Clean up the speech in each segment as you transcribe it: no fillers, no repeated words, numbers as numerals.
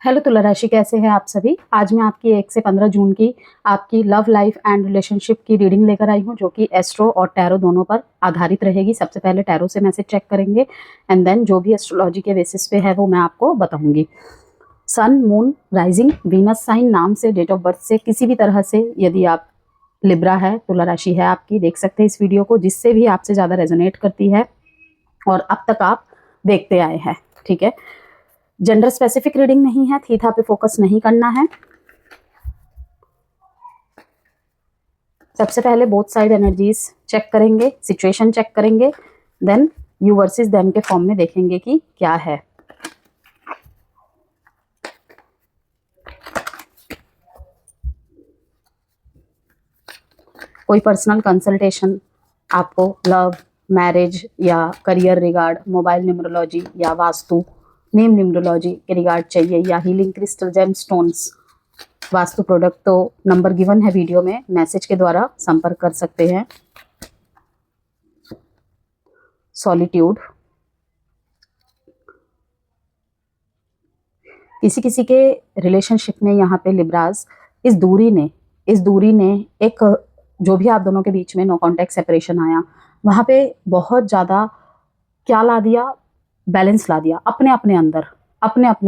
Hello तुला राशि, कैसे हैं आप सभी। आज मैं आपकी 1 से 15 जून की आपकी लव लाइफ एंड रिलेशनशिप की रीडिंग लेकर आई हूं, जो कि एस्ट्रो और टैरो दोनों पर आधारित रहेगी। सबसे पहले टैरो से मैसेज चेक करेंगे एंड देन जो भी एस्ट्रोलॉजी के बेसिस पे है वो मैं आपको बताऊंगी। सन, मून, राइजिंग, वीनस साइन, नाम से, डेट ऑफ बर्थ से, किसी भी तरह से यदि आप लिब्रा है, तुला राशि है आपकी, देख सकते हैं इस वीडियो को, जिससे भी आपसे ज़्यादा रेजोनेट करती है और अब तक आप देखते आए हैं। ठीक है, जेंडर स्पेसिफिक रीडिंग नहीं है, थीथा पे फोकस नहीं करना है। सबसे पहले बोथ साइड एनर्जीज चेक करेंगे, सिचुएशन चेक करेंगे, देन यू वर्सेस देम के फॉर्म में देखेंगे कि क्या है। कोई पर्सनल कंसल्टेशन आपको लव, मैरिज या करियर रिगार्ड, मोबाइल न्यूमरोलॉजी या वास्तु नेम न्यूमरोलॉजी के रिगार्ड चाहिए, या healing crystal, gem stones, vastu product, तो नंबर गिवन है वीडियो में, मैसेज के द्वारा संपर्क कर सकते हैं। सॉलिट्यूड, किसी किसी के रिलेशनशिप में यहाँ पे लिब्राज इस दूरी ने एक, जो भी आप दोनों के बीच में नो कॉन्टैक्ट सेपरेशन आया, वहाँ पे बहुत ज़्यादा क्या ला दिया, बैलेंस ला दिया अपने अपने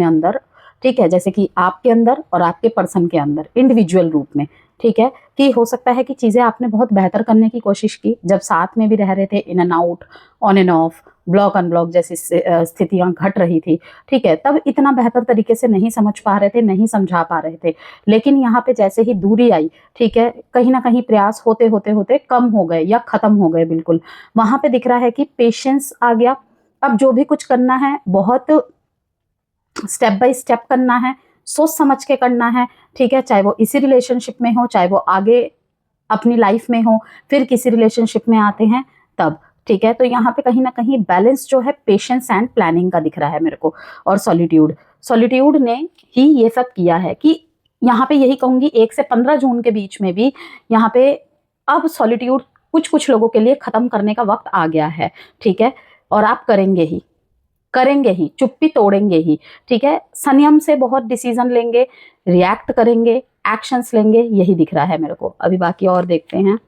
अंदर। ठीक है, जैसे कि आपके अंदर और आपके पर्सन के अंदर इंडिविजुअल रूप में। ठीक है, कि हो सकता है कि चीज़ें आपने बहुत बेहतर करने की कोशिश की, जब साथ में भी रह रहे थे, in and out, on end of, block unblock जैसी स्थितियां घट रही थी। ठीक है, तब इतना बेहतर तरीके से नहीं समझ पा रहे थे, नहीं समझा पा रहे थे, लेकिन यहाँ पे जैसे ही दूरी आई, ठीक है, कहीं ना कहीं प्रयास होते होते होते कम हो गए या खत्म हो गए बिल्कुल। वहां पे दिख रहा है कि पेशेंस आ गया। अब जो भी कुछ करना है बहुत स्टेप बाय स्टेप करना है, सोच समझ के करना है। ठीक है, चाहे वो इसी रिलेशनशिप में हो, चाहे वो आगे अपनी लाइफ में हो, फिर किसी रिलेशनशिप में आते हैं तब। ठीक है, तो यहाँ पे कहीं ना कहीं बैलेंस जो है पेशेंस एंड प्लानिंग का दिख रहा है मेरे को। और सॉलिट्यूड ने ही ये सब किया है कि यहाँ पे यही कहूंगी 1 से 15 जून के बीच में भी यहाँ पे अब सॉलिट्यूड कुछ लोगों के लिए खत्म करने का वक्त आ गया है। ठीक है, और आप करेंगे ही, चुप्पी तोड़ेंगे ही। ठीक है, संयम से बहुत डिसीजन लेंगे, रिएक्ट करेंगे, एक्शंस लेंगे, यही दिख रहा है मेरे को। अभी बाकी और देखते हैं।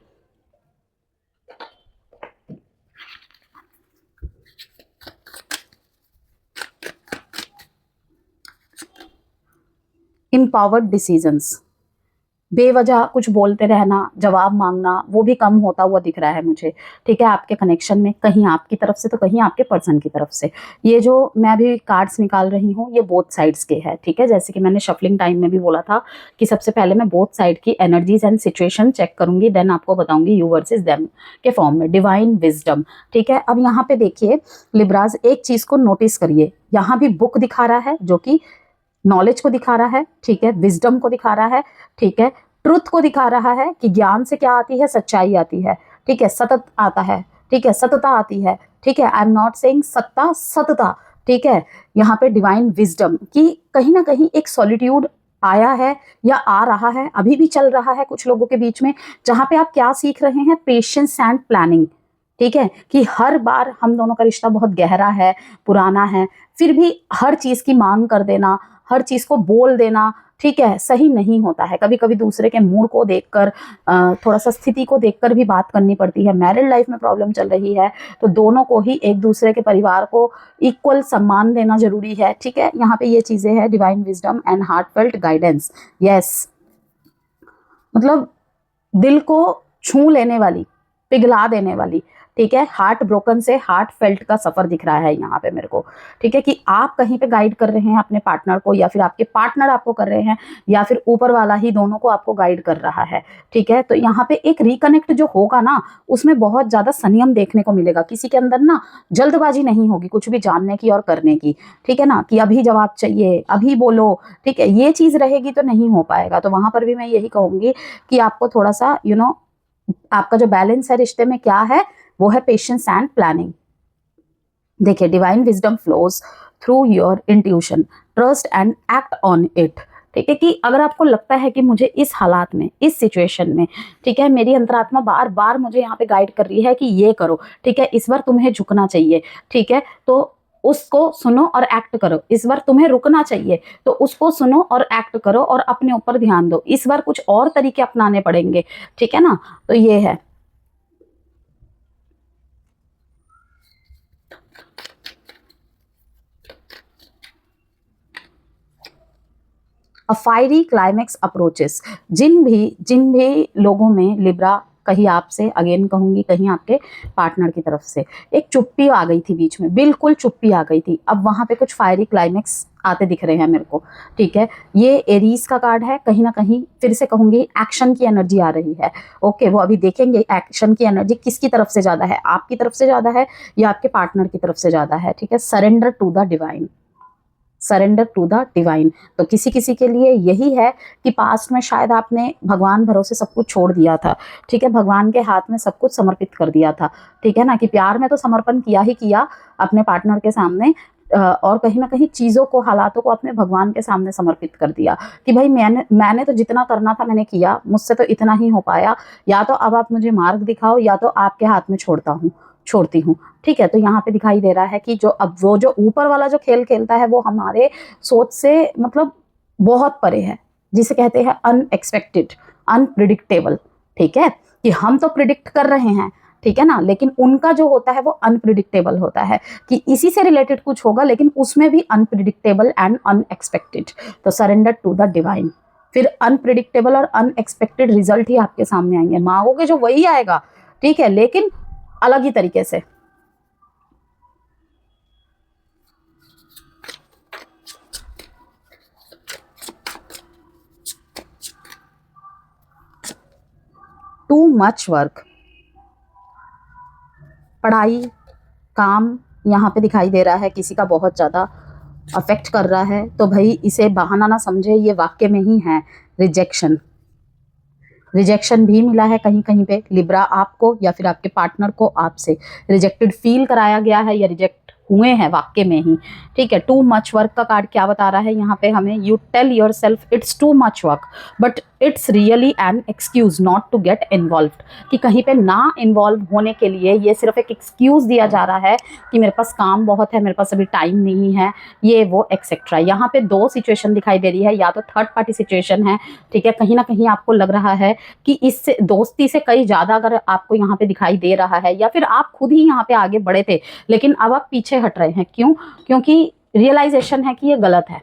इम्पावर्ड डिसीजंस, बेवजह कुछ बोलते रहना, जवाब मांगना, वो भी कम होता हुआ दिख रहा है मुझे। ठीक है, आपके कनेक्शन में कहीं आपकी तरफ से तो कहीं आपके पर्सन की तरफ से। ये जो मैं अभी कार्ड्स निकाल रही हूँ ये बोथ साइड्स के हैं। ठीक है, जैसे कि मैंने शफलिंग टाइम में भी बोला था कि सबसे पहले मैं बोथ साइड की एनर्जीज एंड सिचुएशन चेक करूंगी, देन आपको बताऊंगी यू वर्सेस देम के फॉर्म में, डिवाइन विजडम। ठीक है, अब यहाँ पे देखिए लिब्राज, एक चीज को नोटिस करिए, यहाँ भी बुक दिखा रहा है जो कि नॉलेज को दिखा रहा है। ठीक है, विजडम को दिखा रहा है। ठीक है, ट्रुथ को दिखा रहा है कि ज्ञान से क्या आती है, सच्चाई आती है। ठीक है, सतत आता है। ठीक है, सतता आती है। ठीक है, आई एम नॉट सेइंग सत्ता, सतता। ठीक है, यहाँ पे डिवाइन विजडम की कहीं ना कहीं एक सॉलिट्यूड आया है या आ रहा है, अभी भी चल रहा है कुछ लोगों के बीच में, जहां पे आप क्या सीख रहे हैं, पेशेंस एंड प्लानिंग। ठीक है, कि हर बार हम दोनों का रिश्ता बहुत गहरा है, पुराना है, फिर भी हर चीज की मांग कर देना, हर चीज को बोल देना, ठीक है, सही नहीं होता है। कभी कभी दूसरे के मूड को देखकर, थोड़ा सा स्थिति को देखकर भी बात करनी पड़ती है। मैरिड लाइफ में प्रॉब्लम चल रही है तो दोनों को ही एक दूसरे के परिवार को इक्वल सम्मान देना जरूरी है। ठीक है, यहाँ पे ये चीजें हैं, divine wisdom and heartfelt guidance. Yes, मतलब दिल को छू लेने वाली, पिघला देने वाली। ठीक है, हार्ट ब्रोकन से हार्ट फेल्ट का सफर दिख रहा है यहाँ पे मेरे को। ठीक है, कि आप कहीं पे गाइड कर रहे हैं अपने पार्टनर को, या फिर आपके पार्टनर आपको कर रहे हैं, या फिर ऊपर वाला ही दोनों को आपको गाइड कर रहा है। ठीक है, तो यहाँ पे एक रिकनेक्ट जो होगा ना, उसमें बहुत ज्यादा संयम देखने को मिलेगा। किसी के अंदर ना जल्दबाजी नहीं होगी कुछ भी जानने की और करने की। ठीक है ना, कि अभी जवाब चाहिए, अभी बोलो। ठीक है, ये चीज रहेगी तो नहीं हो पाएगा। तो वहां पर भी मैं यही कहूंगी कि आपको थोड़ा सा आपका जो बैलेंस है रिश्ते में क्या है, वो है पेशेंस एंड प्लानिंग। देखिए, divine wisdom flows through your intuition, trust and act on it. ठीक है, कि अगर आपको लगता है कि मुझे इस हालात में, इस सिचुएशन में, ठीक है, मेरी अंतरात्मा बार बार मुझे यहाँ पे गाइड कर रही है कि ये करो, ठीक है, इस बार तुम्हें झुकना चाहिए। ठीक है, तो उसको सुनो और एक्ट करो। इस बार तुम्हें रुकना चाहिए तो उसको सुनो और एक्ट करो और अपने ऊपर ध्यान दो। इस बार कुछ और तरीके अपनाने पड़ेंगे, ठीक है ना। तो ये है। अ फायरी क्लाइमेक्स अप्रोचेस। जिन भी लोगों में लिब्रा, कहीं आपसे अगेन कहूंगी, कहीं आपके पार्टनर की तरफ से एक चुप्पी आ गई थी बीच में, बिल्कुल चुप्पी आ गई थी, अब वहां पे कुछ फायरी क्लाइमेक्स आते दिख रहे हैं मेरे को, ठीक है। ये एरीज का कार्ड है, कहीं ना कहीं फिर से कहूंगी एक्शन की एनर्जी आ रही है। ओके, वो अभी देखेंगे एक्शन की एनर्जी किसकी तरफ से ज्यादा है, आपकी तरफ से ज्यादा है या आपके पार्टनर की तरफ से ज्यादा है, ठीक है। Surrender to the divine, surrender to the divine. तो किसी किसी के लिए यही है कि पास्ट में शायद आपने भगवान भरोसे सब कुछ छोड़ दिया था, ठीक है, भगवान के हाथ में सब कुछ समर्पित कर दिया था, ठीक है ना, कि प्यार में तो समर्पण किया ही किया अपने पार्टनर के सामने, और कहीं ना कहीं चीज़ों को, हालातों को अपने भगवान के सामने समर्पित कर दिया कि भाई मैंने तो जितना करना था मैंने किया, मुझसे तो इतना ही हो पाया, या तो अब आप मुझे मार्ग दिखाओ या तो आपके हाथ में छोड़ती हूँ, ठीक है। तो यहाँ पे दिखाई दे रहा है कि जो अब वो जो ऊपर वाला जो खेल खेलता है वो हमारे सोच से मतलब बहुत परे है, जिसे कहते हैं अनएक्सपेक्टेड, अनप्रिडिक्टेबल, ठीक है, कि हम तो प्रिडिक्ट कर रहे हैं, ठीक है ना, लेकिन उनका जो होता है वो अनप्रिडिक्टेबल होता है कि इसी से रिलेटेड कुछ होगा लेकिन उसमें भी अनप्रिडिक्टेबल एंड अनएक्सपेक्टेड। तो सरेंडर टू द डिवाइन, फिर अनप्रिडिक्टेबल और अनएक्सपेक्टेड रिजल्ट ही आपके सामने आएंगे, मांगोगे जो वही आएगा, ठीक है, लेकिन अलग ही तरीके से। टू मच वर्क, पढ़ाई, काम यहाँ पे दिखाई दे रहा है किसी का बहुत ज़्यादा अफेक्ट कर रहा है, तो भाई इसे बहाना ना समझे, ये वाक्य में ही है। रिजेक्शन, रिजेक्शन भी मिला है कहीं कहीं पे लिब्रा, आपको या फिर आपके पार्टनर को आपसे रिजेक्टेड फील कराया गया है या रिजेक्ट हुए हैं वाक्य में ही, ठीक है। टू मच वर्क का कार्ड क्या बता रहा है यहाँ पे हमें, you tell yourself it's too much work but it's really an excuse not to get involve, कि कहीं पे ना इन्वॉल्व होने के लिए ये सिर्फ एक एक्सक्यूज दिया जा रहा है कि मेरे पास काम बहुत है, मेरे पास अभी टाइम नहीं है, ये वो एक्सेट्रा। यहाँ पे दो सिचुएशन दिखाई दे रही है, या तो थर्ड पार्टी सिचुएशन है, ठीक है, कहीं ना कहीं आपको लग रहा है कि इससे दोस्ती से कहीं ज़्यादा अगर आपको यहाँ पे दिखाई दे रहा है, या फिर आप खुद ही यहाँ पे आगे बढ़े थे लेकिन अब आप पीछे हट रहे हैं, क्यों, क्योंकि रियलाइजेशन है कि ये गलत है,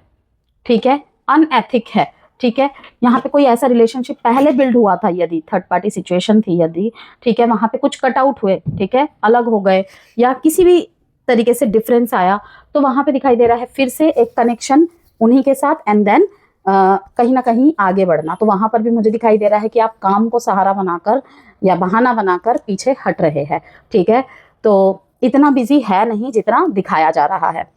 ठीक है, अनएथिक है, ठीक है। यहाँ पे कोई ऐसा रिलेशनशिप पहले बिल्ड हुआ था, यदि थर्ड पार्टी सिचुएशन थी, यदि, ठीक है, वहां पे कुछ कट आउट हुए, ठीक है, अलग हो गए या किसी भी तरीके से डिफरेंस आया, तो वहां पे दिखाई दे रहा है फिर से एक कनेक्शन उन्हीं के साथ एंड देन कहीं ना कहीं आगे बढ़ना। तो वहां पर भी मुझे दिखाई दे रहा है कि आप काम को सहारा बनाकर या बहाना बनाकर पीछे हट रहे हैं, ठीक है। तो इतना बिजी है नहीं जितना दिखाया जा रहा है।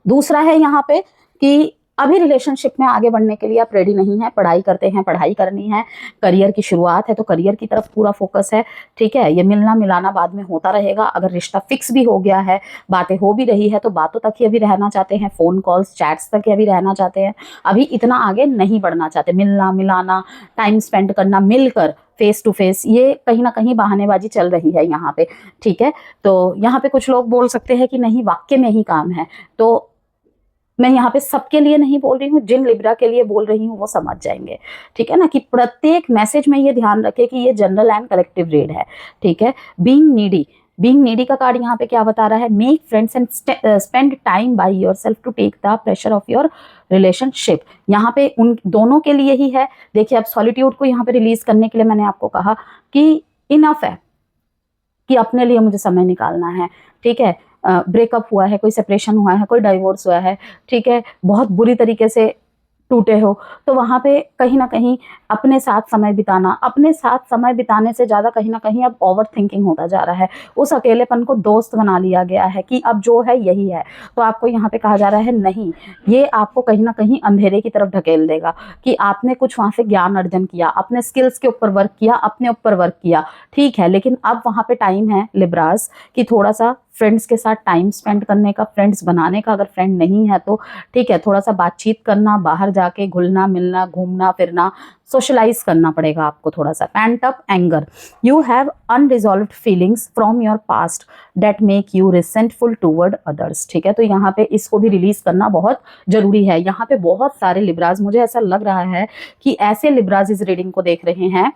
दूसरा है यहाँ पे कि अभी रिलेशनशिप में आगे बढ़ने के लिए आप रेडी नहीं है, पढ़ाई करते हैं, पढ़ाई करनी है, करियर की शुरुआत है तो करियर की तरफ पूरा फोकस है, ठीक है। ये मिलना मिलाना बाद में होता रहेगा, अगर रिश्ता फिक्स भी हो गया है, बातें हो भी रही है तो बातों तक ही अभी रहना चाहते हैं, फोन कॉल्स चैट्स तक ही अभी रहना चाहते हैं, अभी इतना आगे नहीं बढ़ना चाहते। मिलना मिलाना, टाइम स्पेंड करना, मिलकर फेस टू फेस, ये कहीं ना कहीं बहानेबाजी चल रही है यहाँ पे, ठीक है। तो यहाँ पे कुछ लोग बोल सकते हैं कि नहीं वाक्य में ही काम है, तो मैं यहाँ पे सबके लिए नहीं बोल रही हूँ, जिन लिब्रा के लिए बोल रही हूँ वो समझ जाएंगे, ठीक है ना, कि प्रत्येक मैसेज में ये ध्यान रखे कि ये जनरल एंड कलेक्टिव रीड है, ठीक है। बीइंग नीडी, बीइंग नीडी का कार्ड यहाँ पे क्या बता रहा है, make friends and spend time by yourself to take the pressure of your relationship. यहाँ पे उन दोनों के लिए ही है। देखिए अब सॉलिट्यूड को यहाँ पे रिलीज करने के लिए मैंने आपको कहा कि इनफ है कि अपने लिए मुझे समय निकालना है, ठीक है। ब्रेकअप हुआ है, कोई सेपरेशन हुआ है, कोई डाइवोर्स हुआ है, ठीक है, बहुत बुरी तरीके से टूटे हो, तो वहाँ पे कहीं ना कहीं अपने साथ समय बिताना, अपने साथ समय बिताने से ज़्यादा कहीं ना कहीं अब ओवर थिंकिंग होता जा रहा है, उस अकेलेपन को दोस्त बना लिया गया है कि अब जो है यही है। तो आपको यहाँ पे कहा जा रहा है नहीं, ये आपको कहीं ना कहीं अंधेरे की तरफ ढकेल देगा कि आपने कुछ वहाँ से ज्ञान अर्जन किया, अपने स्किल्स के ऊपर वर्क किया, अपने ऊपर वर्क किया, ठीक है, लेकिन अब वहाँ पे टाइम है लिब्रास कि थोड़ा सा फ्रेंड्स के साथ टाइम स्पेंड करने का, फ्रेंड्स बनाने का, अगर फ्रेंड नहीं है तो ठीक है, थोड़ा सा बातचीत करना, बाहर जाके घुलना मिलना, घूमना फिरना, सोशलाइज करना पड़ेगा आपको थोड़ा सा। Pent up anger, you have unresolved feelings from your past that make you resentful toward others. ठीक है, तो यहाँ पे इसको भी रिलीज करना बहुत जरूरी है। यहाँ पे बहुत सारे लिब्राज, मुझे ऐसा लग रहा है कि ऐसे लिब्राज इस रीडिंग को देख रहे हैं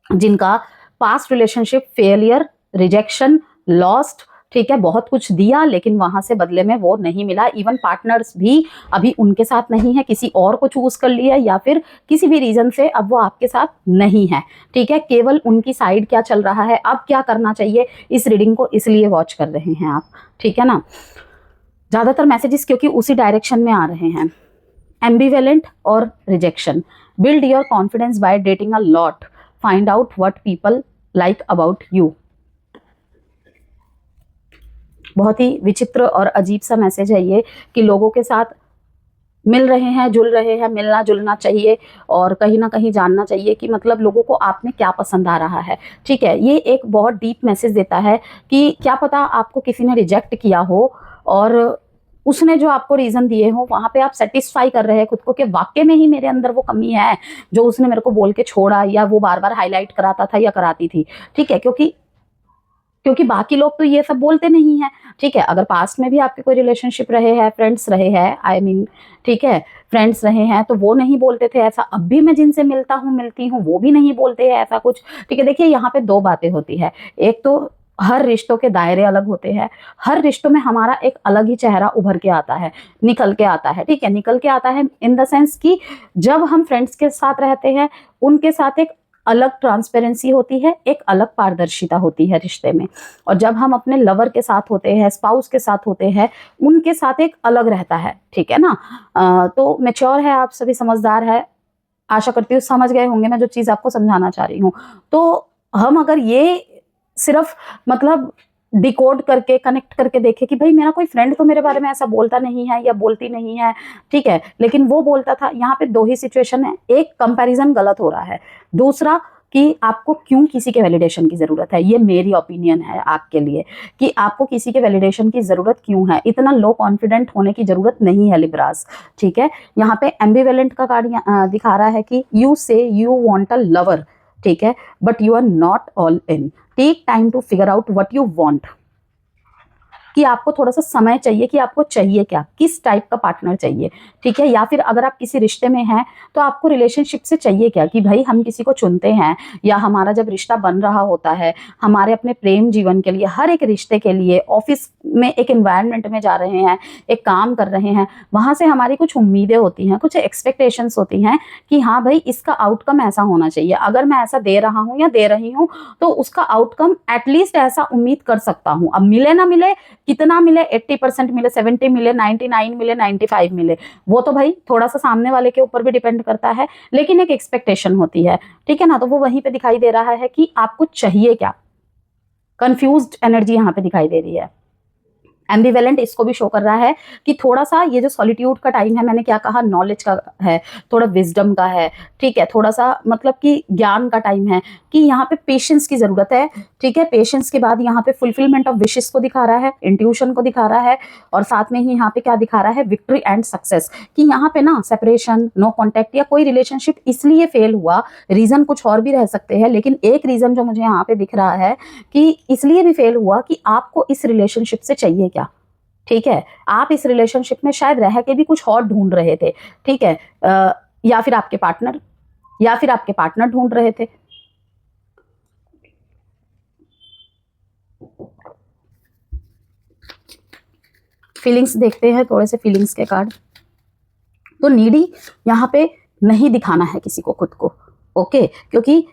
जिनका past relationship failure, rejection, lost, ठीक है, बहुत कुछ दिया लेकिन वहां से बदले में वो नहीं मिला। इवन पार्टनर्स भी अभी उनके साथ नहीं है, किसी और को चूज कर लिया या फिर किसी भी रीजन से अब वो आपके साथ नहीं है। ठीक है, केवल उनकी साइड क्या चल रहा है, अब क्या करना चाहिए, इस रीडिंग को इसलिए वॉच कर रहे हैं आप। ठीक है ना, ज्यादातर मैसेजेस क्योंकि उसी डायरेक्शन में आ रहे हैं। एम्बिवेलेंट और rejection, build your confidence by dating a lot, find out what people like about you. बहुत ही विचित्र और अजीब सा मैसेज है ये कि लोगों के साथ मिल रहे हैं, जुल रहे हैं, मिलना जुलना चाहिए और कहीं ना कहीं जानना चाहिए कि मतलब लोगों को आप में क्या पसंद आ रहा है। ठीक है, ये एक बहुत डीप मैसेज देता है कि क्या पता आपको किसी ने रिजेक्ट किया हो और उसने जो आपको रीजन दिए हो वहां पे आप सेटिस्फाई कर रहे हैं खुद को कि वाकई में ही मेरे अंदर वो कमी है जो उसने मेरे को बोल के छोड़ा या वो बार बार हाईलाइट कराता था या कराती थी। ठीक है, क्योंकि बाकी लोग तो ये सब बोलते नहीं है। ठीक है, अगर पास्ट में भी आपके कोई रिलेशनशिप रहे हैं, फ्रेंड्स रहे हैं, आई मीन ठीक है, फ्रेंड्स रहे हैं तो वो नहीं बोलते थे ऐसा। अब भी मैं जिनसे मिलता हूँ मिलती हूँ वो भी नहीं बोलते हैं ऐसा कुछ। ठीक है, देखिए यहाँ पे दो बातें होती है। एक तो हर रिश्तों के दायरे अलग होते हैं, हर रिश्तों में हमारा एक अलग ही चेहरा उभर के आता है, निकल के आता है। ठीक है, निकल के आता है इन द सेंस कि जब हम फ्रेंड्स के साथ रहते हैं उनके साथ एक अलग ट्रांसपेरेंसी होती है, एक अलग पारदर्शिता होती है रिश्ते में, और जब हम अपने लवर के साथ होते हैं, स्पाउस के साथ होते हैं, उनके साथ एक अलग रहता है। ठीक है ना, तो मैच्योर है आप सभी, समझदार है, आशा करती हूँ समझ गए होंगे मैं जो चीज़ आपको समझाना चाह रही हूँ। तो हम अगर ये सिर्फ मतलब डिकोड करके कनेक्ट करके देखे कि भाई मेरा कोई फ्रेंड तो मेरे बारे में ऐसा बोलता नहीं है या बोलती नहीं है, ठीक है, लेकिन वो बोलता था, यहाँ पे दो ही सिचुएशन है। एक, कंपैरिजन गलत हो रहा है, दूसरा कि आपको क्यों किसी के वैलिडेशन की जरूरत है। ये मेरी ओपिनियन है आपके लिए कि आपको किसी के वैलिडेशन की जरूरत क्यों है, इतना लो कॉन्फिडेंट होने की जरूरत नहीं है लिब्रास। ठीक है, यहाँ पे एम्बिवेलेंट का कार्ड दिखा रहा है कि यू से यू वांट अ लवर, ठीक है, but you are not all in. Take time to figure out what you want, कि आपको थोड़ा सा समय चाहिए कि आपको चाहिए क्या, किस टाइप का पार्टनर चाहिए। ठीक है, या फिर अगर आप किसी रिश्ते में हैं तो आपको रिलेशनशिप से चाहिए क्या, कि भाई हम किसी को चुनते हैं या हमारा जब रिश्ता बन रहा होता है, हमारे अपने प्रेम जीवन के लिए, हर एक रिश्ते के लिए, ऑफिस में एक एनवायरनमेंट में जा रहे हैं, एक काम कर रहे हैं, वहां से हमारी कुछ उम्मीदें होती हैं, कुछ एक्सपेक्टेशंस होती हैं कि हाँ भाई इसका आउटकम ऐसा होना चाहिए, अगर मैं ऐसा दे रहा हूँ या दे रही हूँ तो उसका आउटकम एटलीस्ट ऐसा उम्मीद कर सकता हूँ। अब मिले ना मिले, कितना मिले, 80% मिले, 70 मिले, 99 मिले, 95 मिले, वो तो भाई थोड़ा सा सामने वाले के ऊपर भी डिपेंड करता है, लेकिन एक एक्सपेक्टेशन होती है। ठीक है ना, तो वो वहीं पे दिखाई दे रहा है कि आपको चाहिए क्या। कंफ्यूज्ड एनर्जी यहाँ पे दिखाई दे रही है। एम्बिवेलेंट इसको भी शो कर रहा है कि थोड़ा सा ये जो सॉलिट्यूड का टाइम है, मैंने क्या कहा, नॉलेज का है, थोड़ा विजडम का है। ठीक है, थोड़ा सा मतलब कि ज्ञान का टाइम है, कि यहाँ पे पेशेंस की जरूरत है। ठीक है, पेशेंस के बाद यहाँ पे फुलफिलमेंट ऑफ विशेस को दिखा रहा है, इंट्यूशन को दिखा रहा है, और साथ में ही यहाँ पे क्या दिखा रहा है, विक्ट्री एंड सक्सेस, कि यहाँ पे ना सेपरेशन, नो कॉन्टेक्ट या कोई रिलेशनशिप इसलिए फेल हुआ, रीजन कुछ और भी रह सकते हैं, लेकिन एक रीजन जो मुझे यहाँ पे दिख रहा है कि इसलिए भी फेल हुआ कि आपको इस रिलेशनशिप से चाहिए क्या। ठीक है, आप इस रिलेशनशिप में शायद रह के भी कुछ और ढूंढ रहे थे। ठीक है, या फिर आपके पार्टनर ढूंढ रहे थे। फीलिंग्स देखते हैं थोड़े से, फीलिंग्स के कार्ड। तो नीडी यहाँ पे नहीं दिखाना है किसी को खुद को, ओके, क्योंकि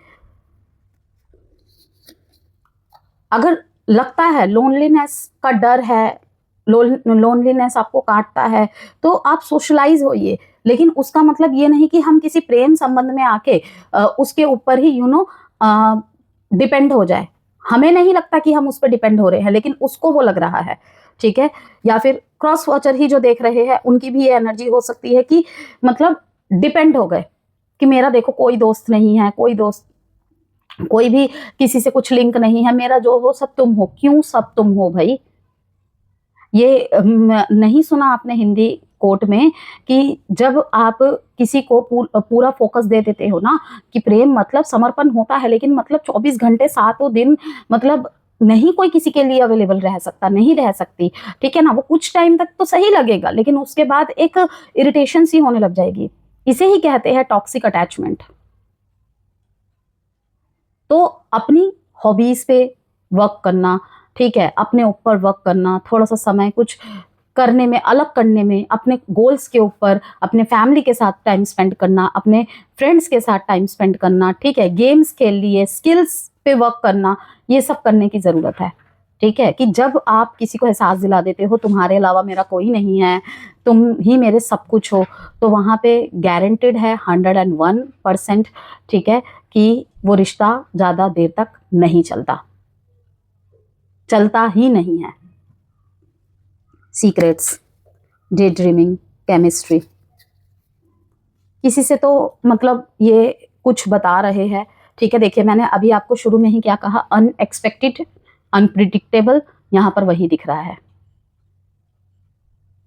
अगर लगता है लोनलीनेस का डर है, लोनलीनेस आपको काटता है, तो आप सोशलाइज होइए, लेकिन उसका मतलब ये नहीं कि हम किसी प्रेम संबंध में आके उसके ऊपर ही डिपेंड हो जाए। हमें नहीं लगता कि हम उस पर डिपेंड हो रहे हैं, लेकिन उसको वो लग रहा है। ठीक है, या फिर क्रॉस वॉचर ही जो देख रहे हैं उनकी भी ये एनर्जी हो सकती है कि मतलब डिपेंड हो गए कि मेरा देखो कोई दोस्त नहीं है, कोई भी किसी से कुछ लिंक नहीं है, मेरा जो हो सब तुम हो। क्यों सब तुम हो भाई, ये नहीं सुना आपने हिंदी कोट में कि जब आप किसी को पूरा फोकस दे देते हो ना, कि प्रेम मतलब समर्पण होता है, लेकिन मतलब 24 घंटे सातों दिन मतलब नहीं कोई किसी के लिए अवेलेबल रह सकता, नहीं रह सकती, ठीक है ना। वो कुछ टाइम तक तो सही लगेगा, लेकिन उसके बाद एक इरिटेशन सी होने लग जाएगी। इसे ही कहते हैं टॉक्सिक अटैचमेंट। तो अपनी हॉबीज पे वर्क करना, ठीक है, अपने ऊपर वर्क करना, थोड़ा सा समय कुछ करने में, अलग करने में, अपने गोल्स के ऊपर, अपने फैमिली के साथ टाइम स्पेंड करना, अपने फ्रेंड्स के साथ टाइम स्पेंड करना, ठीक है, गेम्स के लिए, स्किल्स पे वर्क करना, ये सब करने की ज़रूरत है। ठीक है, कि जब आप किसी को एहसास दिला देते हो तुम्हारे अलावा मेरा कोई नहीं है, तुम ही मेरे सब कुछ हो, तो वहाँ पे गारंटेड है 101%, ठीक है, कि वो रिश्ता ज़्यादा देर तक नहीं चलता, चलता ही नहीं है। सीक्रेट्स, डे ड्रीमिंग, केमिस्ट्री, किसी से तो मतलब ये कुछ बता रहे हैं, ठीक है। देखिए मैंने अभी आपको शुरू में ही क्या कहा, अनएक्सपेक्टेड, अनप्रिडिक्टेबल, यहाँ पर वही दिख रहा है।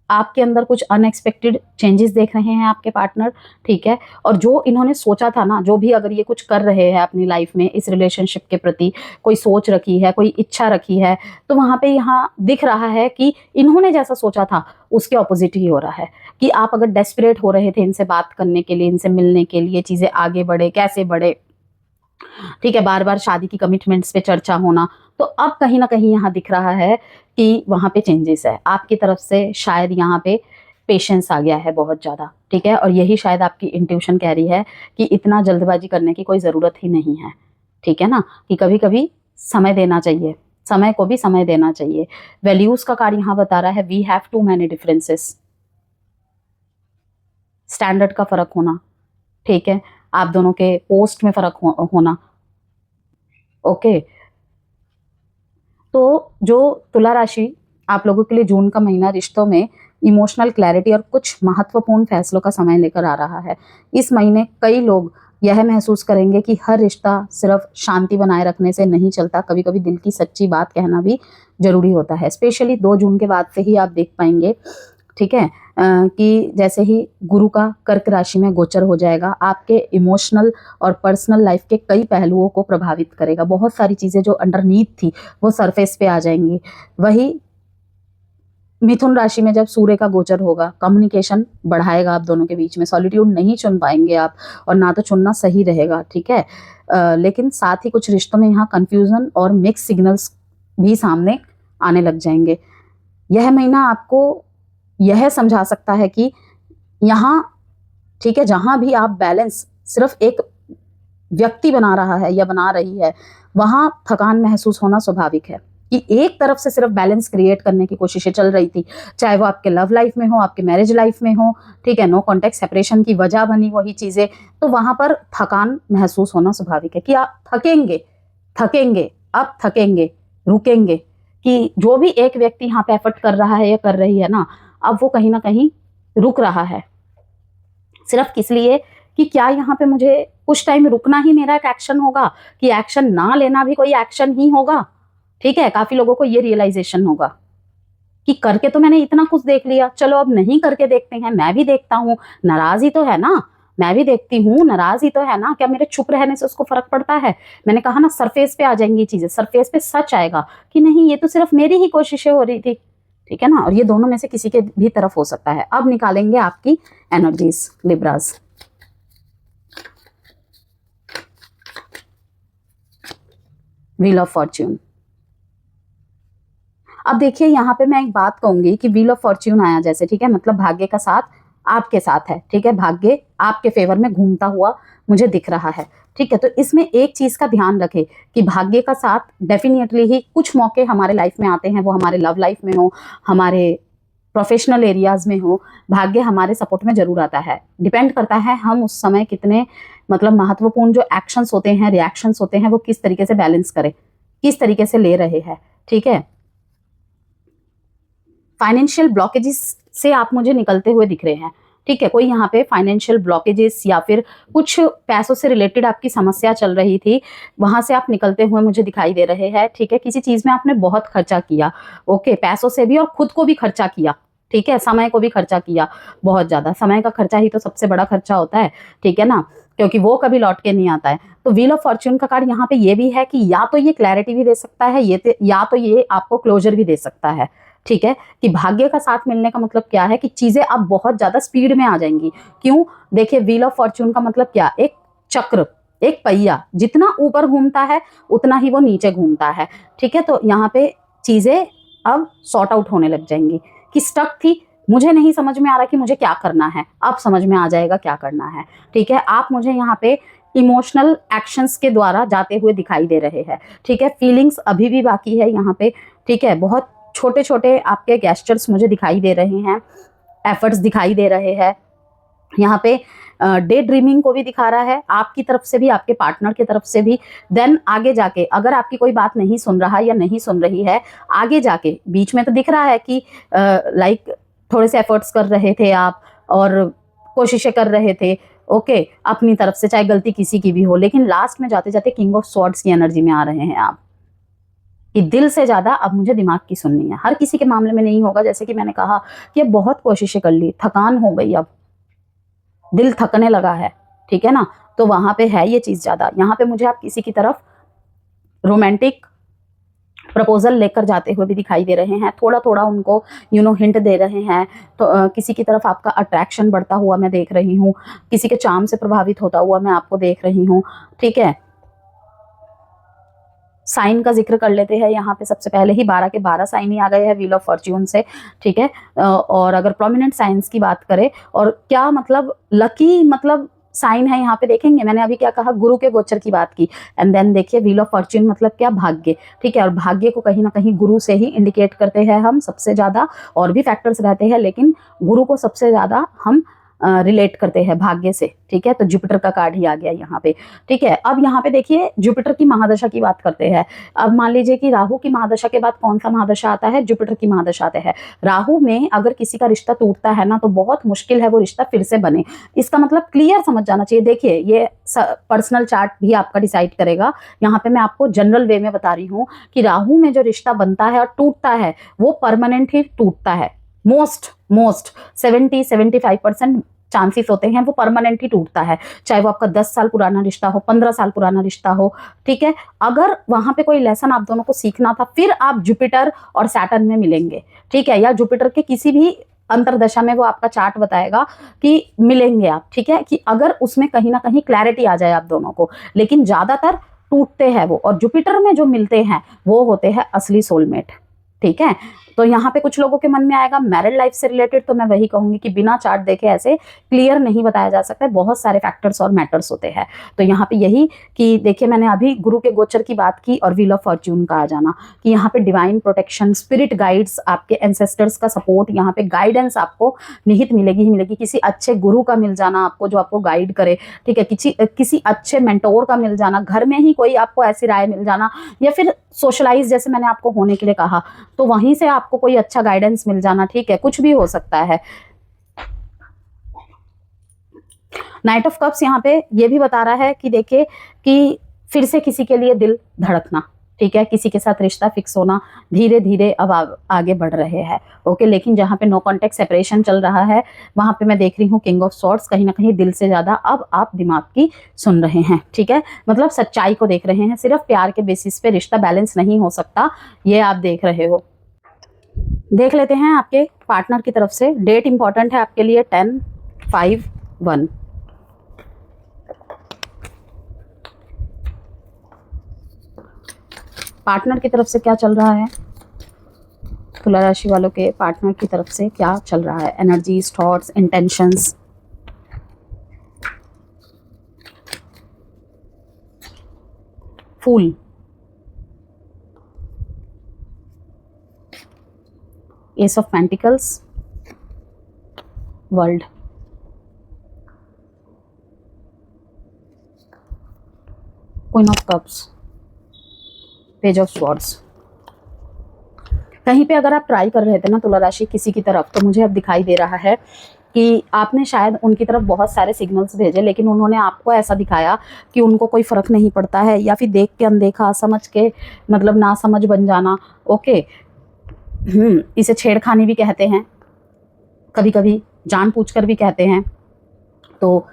आपके अंदर कुछ अनएक्सपेक्टेड चेंजेस देख रहे हैं आपके पार्टनर, ठीक है। और जो इन्होंने सोचा था ना, जो भी अगर ये कुछ कर रहे हैं अपनी लाइफ में, इस रिलेशनशिप के प्रति कोई सोच रखी है, कोई इच्छा रखी है, तो वहाँ पे यहाँ दिख रहा है कि इन्होंने जैसा सोचा था उसके ऑपोजिट ही हो रहा है। कि आप अगर डेस्परेट हो रहे थे इनसे बात करने के लिए, इनसे मिलने के लिए, चीज़ें आगे बढ़े, कैसे बढ़े, ठीक है, बार बार शादी की कमिटमेंट्स पे चर्चा होना, तो अब कहीं ना कहीं यहाँ दिख रहा है कि वहाँ पे चेंजेस है आपकी तरफ से। शायद यहाँ पे पेशेंस आ गया है बहुत ज़्यादा, ठीक है। और यही शायद आपकी इंट्यूशन कह रही है कि इतना जल्दबाजी करने की कोई ज़रूरत ही नहीं है, ठीक है ना, कि कभी कभी समय देना चाहिए, समय को भी समय देना चाहिए। वैल्यूज़ का कार्ड यहाँ बता रहा है we have too many differences, standard का फ़र्क होना, ठीक है, आप दोनों के पोस्ट में फ़र्क होना, ओके। तो जो तुला राशि आप लोगों के लिए जून का महीना रिश्तों में इमोशनल क्लैरिटी और कुछ महत्वपूर्ण फैसलों का समय लेकर आ रहा है। इस महीने कई लोग यह महसूस करेंगे कि हर रिश्ता सिर्फ शांति बनाए रखने से नहीं चलता, कभी कभी दिल की सच्ची बात कहना भी जरूरी होता है। स्पेशली 2 जून के बाद से ही आप देख पाएंगे, ठीक है, कि जैसे ही गुरु का कर्क राशि में गोचर हो जाएगा, आपके इमोशनल और पर्सनल लाइफ के कई पहलुओं को प्रभावित करेगा। बहुत सारी चीज़ें जो अंडरनीथ थी वो सरफेस पे आ जाएंगी। वही मिथुन राशि में जब सूर्य का गोचर होगा, कम्युनिकेशन बढ़ाएगा आप दोनों के बीच में, सॉलिट्यूड नहीं चुन पाएंगे आप, और ना तो चुनना सही रहेगा, ठीक है। लेकिन साथ ही कुछ रिश्तों में यहाँ कन्फ्यूज़न और मिक्स सिग्नल्स भी सामने आने लग जाएंगे। यह महीना आपको यह समझा सकता है कि यहाँ, ठीक है, जहाँ भी आप बैलेंस सिर्फ एक व्यक्ति बना रहा है या बना रही है, वहाँ थकान महसूस होना स्वाभाविक है। कि एक तरफ से सिर्फ बैलेंस क्रिएट करने की कोशिशें चल रही थी, चाहे वो आपके लव लाइफ में हो, आपके मैरिज लाइफ में हो, ठीक है, नो कॉन्टेक्ट सेपरेशन की वजह बनी वही चीज़ें, तो वहाँ पर थकान महसूस होना स्वाभाविक है। कि आप थकेंगे, थकेंगे, अब थकेंगे, रुकेंगे, कि जो भी एक व्यक्ति यहाँ पे एफर्ट कर रहा है या कर रही है ना, अब वो कहीं ना कहीं रुक रहा है। सिर्फ किस लिए कि क्या यहाँ पे मुझे कुछ टाइम रुकना ही मेरा एक एक्शन होगा, कि एक्शन ना लेना भी कोई एक्शन ही होगा, ठीक है। काफी लोगों को ये रियलाइजेशन होगा कि करके तो मैंने इतना कुछ देख लिया, चलो अब नहीं करके देखते हैं, मैं भी देखता हूँ, नाराज ही तो है ना, मैं भी देखती हूँ, नाराज ही तो है ना, क्या मेरे चुप रहने से उसको फर्क पड़ता है। मैंने कहा ना, सरफेस पे आ जाएंगी चीजें, सरफेस पे सच आएगा कि नहीं ये तो सिर्फ मेरी ही कोशिशें हो रही थी, ठीक है ना। और ये दोनों में से किसी के भी तरफ हो सकता है। अब निकालेंगे आपकी एनर्जीज, लिब्राज। Wheel of Fortune. अब देखिए यहाँ पे मैं एक बात कहूंगी कि व्हील ऑफ फॉर्च्यून आया जैसे, ठीक है, मतलब भाग्य का साथ आपके साथ है, ठीक है, भाग्य आपके फेवर में घूमता हुआ मुझे दिख रहा है, ठीक है। तो इसमें एक चीज का ध्यान रखें कि भाग्य का साथ डेफिनेटली ही कुछ मौके हमारे लाइफ में आते हैं, वो हमारे लव लाइफ में हो, हमारे प्रोफेशनल एरियाज में हो, भाग्य हमारे सपोर्ट में जरूर आता है। डिपेंड करता है हम उस समय कितने मतलब महत्वपूर्ण जो एक्शंस होते हैं, रिएक्शंस होते हैं, वो किस तरीके से बैलेंस करें, किस तरीके से ले रहे हैं, ठीक है। फाइनेंशियल ब्लॉकेजेस से आप मुझे निकलते हुए दिख रहे हैं, ठीक है। कोई यहाँ पे फाइनेंशियल ब्लॉकेजेस या फिर कुछ पैसों से रिलेटेड आपकी समस्या चल रही थी, वहां से आप निकलते हुए मुझे दिखाई दे रहे हैं। ठीक है, किसी चीज में आपने बहुत खर्चा किया, ओके, पैसों से भी और खुद को भी खर्चा किया। ठीक है, समय को भी खर्चा किया, बहुत ज्यादा। समय का खर्चा ही तो सबसे बड़ा खर्चा होता है, ठीक है ना, क्योंकि वो कभी लौट के नहीं आता है। तो व्हील ऑफ फॉर्च्यून का कार्ड यहाँ पे ये भी है कि या तो ये क्लैरिटी भी दे सकता है, या तो ये आपको क्लोजर भी दे सकता है। ठीक है, कि भाग्य का साथ मिलने का मतलब क्या है कि चीजें अब बहुत ज्यादा स्पीड में आ जाएंगी। क्यों? देखिए, व्हील ऑफ फॉर्च्यून का मतलब क्या, एक चक्र, एक पहिया, जितना ऊपर घूमता है उतना ही वो नीचे घूमता है। ठीक है, तो यहाँ पे चीजें अब सॉर्ट आउट होने लग जाएंगी। कि स्टक थी, मुझे नहीं समझ में आ रहा कि मुझे क्या करना है, अब समझ में आ जाएगा क्या करना है। ठीक है, आप मुझे यहाँ पे इमोशनल एक्शंस के द्वारा जाते हुए दिखाई दे रहे हैं। ठीक है, फीलिंग्स अभी भी बाकी है यहाँ पे। ठीक है, बहुत छोटे छोटे आपके गेस्चर्स मुझे दिखाई दे रहे हैं, एफर्ट्स दिखाई दे रहे हैं यहाँ पे। डे ड्रीमिंग को भी दिखा रहा है, आपकी तरफ से भी, आपके पार्टनर की तरफ से भी। देन आगे जाके अगर आपकी कोई बात नहीं सुन रहा या नहीं सुन रही है, आगे जाके बीच में तो दिख रहा है कि लाइक थोड़े से एफर्ट्स कर रहे थे आप और कोशिशें कर रहे थे, ओके, अपनी तरफ से, चाहे गलती किसी की भी हो, लेकिन लास्ट में जाते जाते किंग ऑफ स्वॉर्ड्स की एनर्जी में आ रहे हैं आप, कि दिल से ज्यादा अब मुझे दिमाग की सुननी है। हर किसी के मामले में नहीं होगा, जैसे कि मैंने कहा कि बहुत कोशिशें कर ली, थकान हो गई, अब दिल थकने लगा है। ठीक है ना, तो वहां पे है ये चीज ज्यादा। यहाँ पे मुझे आप किसी की तरफ रोमांटिक प्रपोजल लेकर जाते हुए भी दिखाई दे रहे हैं, थोड़ा थोड़ा उनको हिंट दे रहे हैं। तो किसी की तरफ आपका अट्रैक्शन बढ़ता हुआ मैं देख रही हूँ, किसी के चार्म से प्रभावित होता हुआ मैं आपको देख रही हूँ। ठीक है, साइन का जिक्र कर लेते हैं। यहाँ पे सबसे पहले ही 12 के 12 साइन ही आ गए हैं व्हील ऑफ फॉर्च्यून से। ठीक है, और अगर प्रोमिनेंट साइंस की बात करें, और क्या मतलब लकी मतलब साइन है यहाँ पे, देखेंगे मैंने अभी क्या कहा, गुरु के गोचर की बात की, एंड देन देखिए व्हील ऑफ फॉर्च्यून मतलब क्या, भाग्य। ठीक है, और भाग्य को कहीं ना कहीं गुरु से ही इंडिकेट करते हैं हम सबसे ज्यादा, और भी फैक्टर्स रहते हैं लेकिन गुरु को सबसे ज्यादा हम रिलेट करते हैं भाग्य से। ठीक है, तो जुपिटर का कार्ड ही आ गया यहाँ पे। ठीक है, अब यहाँ पे देखिए जुपिटर की महादशा की बात करते हैं। अब मान लीजिए कि राहु की महादशा के बाद कौन सा महादशा आता है, जुपिटर की महादशा आता है। राहु में अगर किसी का रिश्ता टूटता है ना, तो बहुत मुश्किल है वो रिश्ता फिर से बने। इसका मतलब क्लियर समझ जाना चाहिए। देखिए, ये पर्सनल चार्ट भी आपका डिसाइड करेगा। यहाँ पे मैं आपको जनरल वे में बता रही हूँ कि राहु में जो रिश्ता बनता है और टूटता है वो परमानेंट ही टूटता है। मोस्ट 70-75% चांसेस होते हैं वो परमानेंट ही टूटता है, चाहे वो आपका 10 साल पुराना रिश्ता हो, 15 साल पुराना रिश्ता हो। ठीक है, अगर वहां पे कोई लेसन आप दोनों को सीखना था, फिर आप जुपिटर और सैटर्न में मिलेंगे। ठीक है, या जुपिटर के किसी भी अंतरदशा में वो आपका चार्ट बताएगा कि मिलेंगे आप। ठीक है, कि अगर उसमें कहीं ना कहीं क्लैरिटी आ जाए आप दोनों को, लेकिन ज्यादातर टूटते हैं वो, और जुपिटर में जो मिलते हैं वो होते हैं असली सोलमेट। ठीक है, तो यहाँ पे कुछ लोगों के मन में आएगा मैरिड लाइफ से रिलेटेड, तो मैं वही कहूंगी कि बिना चार्ट देखे ऐसे क्लियर नहीं बताया जा सकता है, बहुत सारे फैक्टर्स और मैटर्स होते हैं। तो यहाँ पे यही कि देखिए, मैंने अभी गुरु के गोचर की बात की और व्हील ऑफ फॉर्च्यून का आ जाना, कि यहाँ पे डिवाइन प्रोटेक्शन, स्पिरिट गाइड्स, आपके एंसेस्टर्स का सपोर्ट, यहाँ पे गाइडेंस आपको निहित मिलेगी ही मिलेगी। किसी अच्छे गुरु का मिल जाना आपको, जो आपको गाइड करे। ठीक है, किसी अच्छे मेंटोर का मिल जाना, घर में ही कोई आपको ऐसी राय मिल जाना, या फिर सोशलाइज जैसे मैंने आपको होने के लिए कहा, तो वहीं से आपको कोई अच्छा गाइडेंस मिल जाना। ठीक है, कुछ भी हो सकता है। नाइट ऑफ कप्स यहाँ पे ये भी बता रहा है कि देखिए कि फिर से किसी के लिए दिल धड़कना। ठीक है, किसी के साथ रिश्ता फिक्स होना, धीरे धीरे अब आगे बढ़ रहे हैं। ओके, लेकिन जहाँ पे नो कॉन्टेक्ट सेपरेशन चल रहा है, वहां पे मैं देख रही हूँ किंग ऑफ सॉर्ड्स, कहीं ना कहीं दिल से ज्यादा अब आप दिमाग की सुन रहे हैं। ठीक है, मतलब सच्चाई को देख रहे हैं, सिर्फ प्यार के बेसिस पे रिश्ता बैलेंस नहीं हो सकता, ये आप देख रहे हो। देख लेते हैं आपके पार्टनर की तरफ से। डेट इंपॉर्टेंट है आपके लिए, 10-5-1। पार्टनर की तरफ से क्या चल रहा है, तुला राशि वालों के पार्टनर की तरफ से क्या चल रहा है, energies, thoughts, intentions. Fool, ace of pentacles, world, queen of cups, page of swords. कहीं पे अगर आप ट्राई कर रहे थे ना तुला राशि किसी की तरफ, तो मुझे अब दिखाई दे रहा है कि आपने शायद उनकी तरफ बहुत सारे सिग्नल्स भेजे, लेकिन उन्होंने आपको ऐसा दिखाया कि उनको कोई फ़र्क नहीं पड़ता है, या फिर देख के अनदेखा, समझ के मतलब ना समझ बन जाना। ओके, इसे छेड़खानी भी कहते हैं, कभी कभी जानबूझकर भी कहते हैं। तो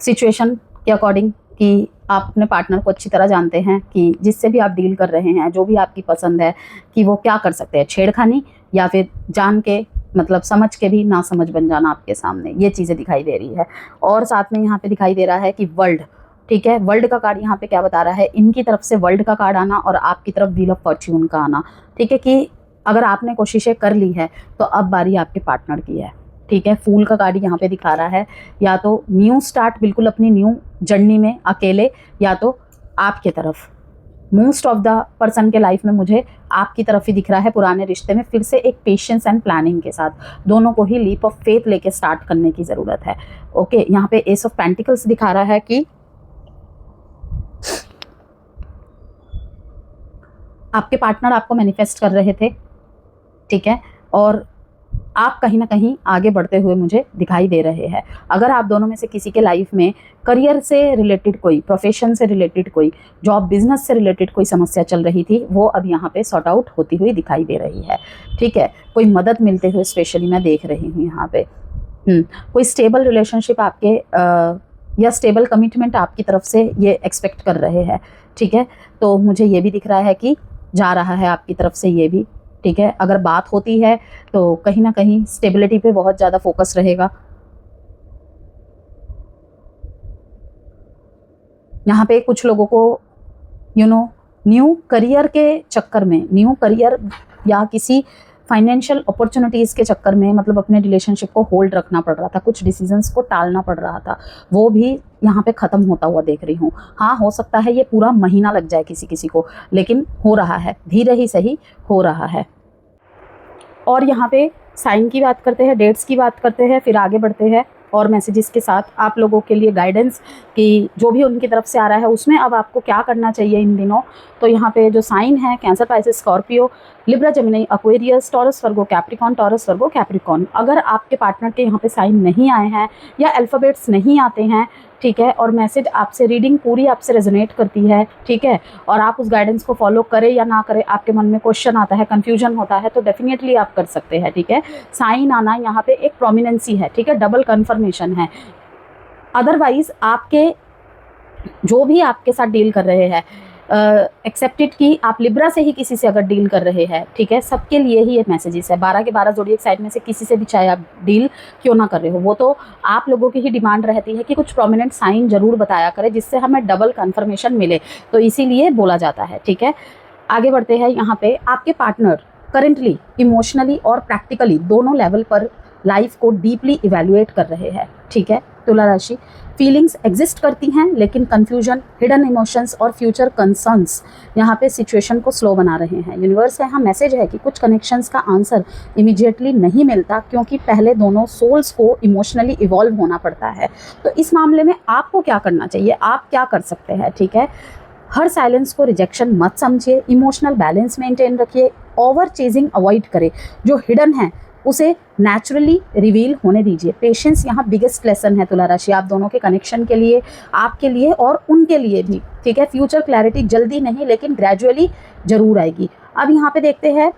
सिचुएशन के अकॉर्डिंग कि आप अपने पार्टनर को अच्छी तरह जानते हैं कि जिससे भी आप डील कर रहे हैं, जो भी आपकी पसंद है, कि वो क्या कर सकते हैं, छेड़खानी या फिर जान के मतलब समझ के भी ना समझ बन जाना आपके सामने, ये चीज़ें दिखाई दे रही है। और साथ में यहाँ पे दिखाई दे रहा है कि वर्ल्ड, ठीक है, वर्ल्ड का कार्ड यहाँ पे क्या बता रहा है, इनकी तरफ से वर्ल्ड का कार्ड आना और आपकी तरफ व्हील ऑफ फॉर्च्यून का आना, ठीक है, कि अगर आपने कोशिशें कर ली है तो अब बारी आपके पार्टनर की है, ठीक है। फूल का कार्ड यहाँ पे दिखा रहा है, या तो न्यू स्टार्ट, बिल्कुल अपनी न्यू जर्नी में अकेले, या तो आपके तरफ। मोस्ट ऑफ द पर्सन के लाइफ में मुझे आपकी तरफ ही दिख रहा है, पुराने रिश्ते में फिर से एक पेशेंस एंड प्लानिंग के साथ दोनों को ही लीप ऑफ फेथ लेके स्टार्ट करने की ज़रूरत है। ओके, यहाँ पे एस ऑफ पेंटिकल्स दिखा रहा है कि आपके पार्टनर आपको मैनिफेस्ट कर रहे थे, ठीक है, और आप कहीं ना कहीं आगे बढ़ते हुए मुझे दिखाई दे रहे हैं। अगर आप दोनों में से किसी के लाइफ में करियर से रिलेटेड कोई, प्रोफेशन से रिलेटेड कोई, जॉब बिजनेस से रिलेटेड कोई समस्या चल रही थी, वो अब यहाँ पे सॉर्ट आउट होती हुई दिखाई दे रही है, ठीक है। कोई मदद मिलते हुए स्पेशली मैं देख रही हूँ यहाँ पे। कोई स्टेबल रिलेशनशिप आपके या स्टेबल कमिटमेंट आपकी तरफ से ये एक्सपेक्ट कर रहे हैं, ठीक है। तो मुझे ये भी दिख रहा है कि जा रहा है आपकी तरफ से ये भी, ठीक है। अगर बात होती है तो कहीं ना कहीं स्टेबिलिटी पे बहुत ज़्यादा फोकस रहेगा। यहाँ पे कुछ लोगों को न्यू करियर के चक्कर में, न्यू करियर या किसी फाइनेंशियल अपॉर्चुनिटीज़ के चक्कर में मतलब अपने रिलेशनशिप को होल्ड रखना पड़ रहा था, कुछ डिसीजंस को टालना पड़ रहा था, वो भी यहाँ पे ख़त्म होता हुआ देख रही हूँ। हाँ, हो सकता है ये पूरा महीना लग जाए किसी किसी को, लेकिन हो रहा है, धीरे ही सही हो रहा है। और यहाँ पे साइन की बात करते हैं, डेट्स की बात करते हैं, फिर आगे बढ़ते हैं और मैसेजेस के साथ आप लोगों के लिए गाइडेंस कि जो भी उनकी तरफ से आ रहा है उसमें अब आपको क्या करना चाहिए इन दिनों। तो यहाँ पे जो साइन है, Cancer, Pisces, Scorpio, Libra, Gemini, Aquarius, Taurus, Virgo, Capricorn, Taurus, Virgo, Capricorn. अगर आपके पार्टनर के यहाँ पे साइन नहीं आए हैं या अल्फ़ाबेट्स नहीं आते हैं, ठीक है, और मैसेज आपसे, रीडिंग पूरी आपसे रेजोनेट करती है, ठीक है, और आप उस गाइडेंस को फॉलो करें या ना करें, आपके मन में क्वेश्चन आता है, कन्फ्यूजन होता है, तो डेफिनेटली आप कर सकते हैं, ठीक है। साइन आना यहाँ पे एक प्रोमिनेंसी है, ठीक है, डबल कन्फर्मेशन है। अदरवाइज आपके जो भी आपके साथ डील कर रहे हैं, एक्सेप्टेड कि आप लिब्रा से ही किसी से अगर डील कर रहे हैं, ठीक है, सबके लिए ही ये मैसेजेस है। 12 के 12 ज़ोडिएक साइड में से किसी से भी चाहे आप डील क्यों ना कर रहे हो, वो तो आप लोगों की ही डिमांड रहती है कि कुछ प्रोमिनेंट साइन जरूर बताया करें जिससे हमें डबल कन्फर्मेशन मिले, तो इसीलिए बोला जाता है, ठीक है। आगे बढ़ते हैं। यहाँ पे आपके पार्टनर करेंटली इमोशनली और प्रैक्टिकली दोनों लेवल पर लाइफ को डीपली इवैल्यूएट कर रहे हैं, ठीक है। तुला राशि, फीलिंग्स एग्जिस्ट करती हैं लेकिन कंफ्यूजन, हिडन इमोशंस और फ्यूचर कंसर्न्स यहाँ पे सिचुएशन को स्लो बना रहे हैं। यूनिवर्स का यहाँ मैसेज है कि कुछ कनेक्शंस का आंसर इमीडिएटली नहीं मिलता, क्योंकि पहले दोनों सोल्स को इमोशनली इवॉल्व होना पड़ता है। तो इस मामले में आपको क्या करना चाहिए, आप क्या कर सकते हैं, ठीक है। हर साइलेंस को रिजेक्शन मत समझिए, इमोशनल बैलेंस मेंटेन रखिए, ओवर चेजिंग अवॉइड करें, जो हिडन है उसे नेचुरली रिवील होने दीजिए। पेशेंस यहाँ बिगेस्ट लेसन है तुला राशि, आप दोनों के कनेक्शन के लिए, आपके लिए और उनके लिए भी, ठीक है। फ्यूचर क्लैरिटी जल्दी नहीं लेकिन ग्रेजुअली जरूर आएगी। अब यहाँ पे देखते हैं,